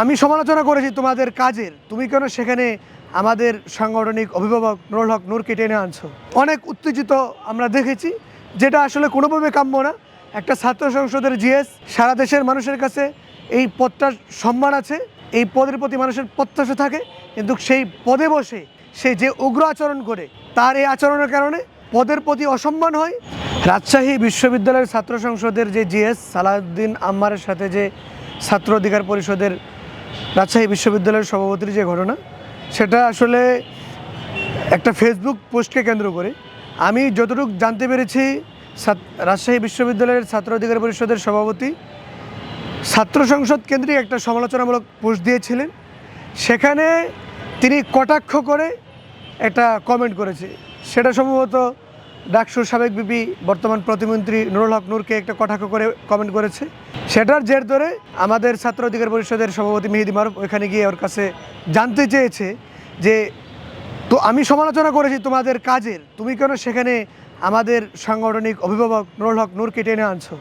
আমি সমালোচনা করেছি তোমাদের কাজের, তুমি কেন সেখানে আমাদের সাংগঠনিক অভিভাবক নুরুল হক নূরকে টেনে আনছো। অনেক উত্তেজিত আমরা দেখেছি, যেটা আসলে কোনোভাবে কাম্য না। একটা ছাত্র সংসদের জিএস, সারা দেশের মানুষের কাছে এই পদটার সম্মান আছে, এই পদের প্রতি মানুষের প্রত্যাশা থাকে, কিন্তু সেই পদে বসে সে যে উগ্র আচরণ করে, তার এই আচরণের কারণে পদের প্রতি অসম্মান হয়। রাজশাহী বিশ্ববিদ্যালয়ের ছাত্র সংসদের যে জিএস সালাউদ্দিন আম্মারের সাথে যে ছাত্র অধিকার পরিষদের রাজশাহী বিশ্ববিদ্যালয়ের সভাপতির যে ঘটনা, সেটা আসলে একটা ফেসবুক পোস্টকে কেন্দ্র করে আমি যতটুকু জানতে পেরেছি, রাজশাহী বিশ্ববিদ্যালয়ের ছাত্র অধিকার পরিষদের সভাপতি ছাত্র সংসদ কেন্দ্রিক একটা সমালোচনামূলক পোস্ট দিয়েছিলেন। সেখানে তিনি কটাক্ষ করে একটা কমেন্ট করেছে। সেটা সম্ভবত ডাকসুর সাবেক বিপি বর্তমান প্রতিমন্ত্রী নুরুল হক নূরকে একটা কটাক্ষ করে কমেন্ট করেছে। সেটার জের ধরে আমাদের ছাত্র অধিকার পরিষদের সভাপতি মেহেদী মারুফ ওইখানে গিয়ে ওর কাছে জানতে চেয়েছে যে, তো আমি সমালোচনা করেছি তোমাদের কাজের, তুমি কেন সেখানে আমাদের সাংগঠনিক অভিভাবক নুরুল হক নূরকে টেনে আনছো।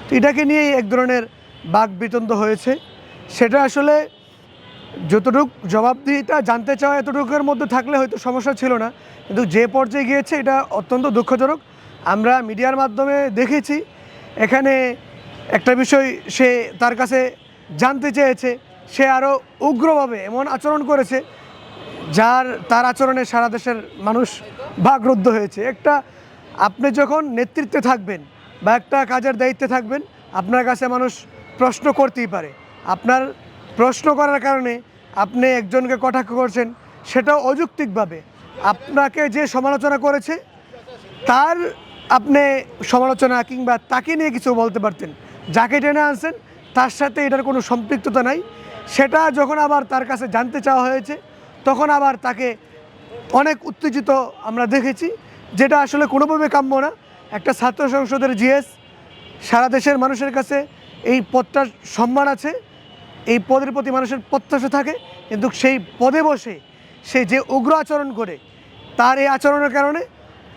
তো এটাকে নিয়েই এক ধরনের বাকবিতণ্ড হয়েছে। সেটা আসলে যতটুকু জবাবদিহিতা জানতে চাওয়া এতটুকুর মধ্যে থাকলে হয়তো সমস্যা ছিল না, কিন্তু যে পর্যায়ে গিয়েছে এটা অত্যন্ত দুঃখজনক। আমরা মিডিয়ার মাধ্যমে দেখেছি, এখানে একটা বিষয় সে তার কাছে জানতে চেয়েছে, সে আরও উগ্রভাবে এমন আচরণ করেছে তার আচরণে সারা দেশের মানুষ বাকরুদ্ধ হয়েছে। আপনি যখন নেতৃত্বে থাকবেন বা একটা কাজের দায়িত্বে থাকবেন, আপনার কাছে মানুষ প্রশ্ন করতেই পারে। আপনার প্রশ্ন করার কারণে আপনি একজনকে কটাক্ষ করছেন, সেটাও অযৌক্তিকভাবে। আপনাকে যে সমালোচনা করেছে তার আপনি সমালোচনা কিংবা তাকে নিয়ে কিছু বলতে পারতেন। যাকে টেনে আনছেন তার সাথে এটার কোনো সম্পৃক্ততা নাই। সেটা যখন আবার তার কাছে জানতে চাওয়া হয়েছে, তখন আবার তাকে অনেক উত্তেজিত আমরা দেখেছি, যেটা আসলে কোনোভাবে কাম্য না। একটা ছাত্র সংসদের জিএস, সারা দেশের মানুষের কাছে এই পদটার সম্মান আছে, এই পদের প্রতি মানুষের প্রত্যাশা থাকে, কিন্তু সেই পদে বসে সে যে উগ্র আচরণ করে, তার এই আচরণের কারণে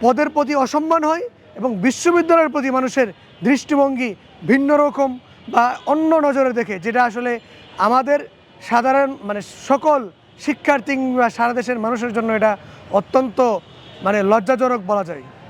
পদের প্রতি অসম্মান হয় এবং বিশ্ববিদ্যালয়ের প্রতি মানুষের দৃষ্টিভঙ্গি ভিন্ন রকম বা অন্য নজরে দেখে, যেটা আসলে আমাদের সাধারণ সকল শিক্ষার্থী বা সারা দেশের মানুষের জন্য এটা অত্যন্ত লজ্জাজনক বলা যায়।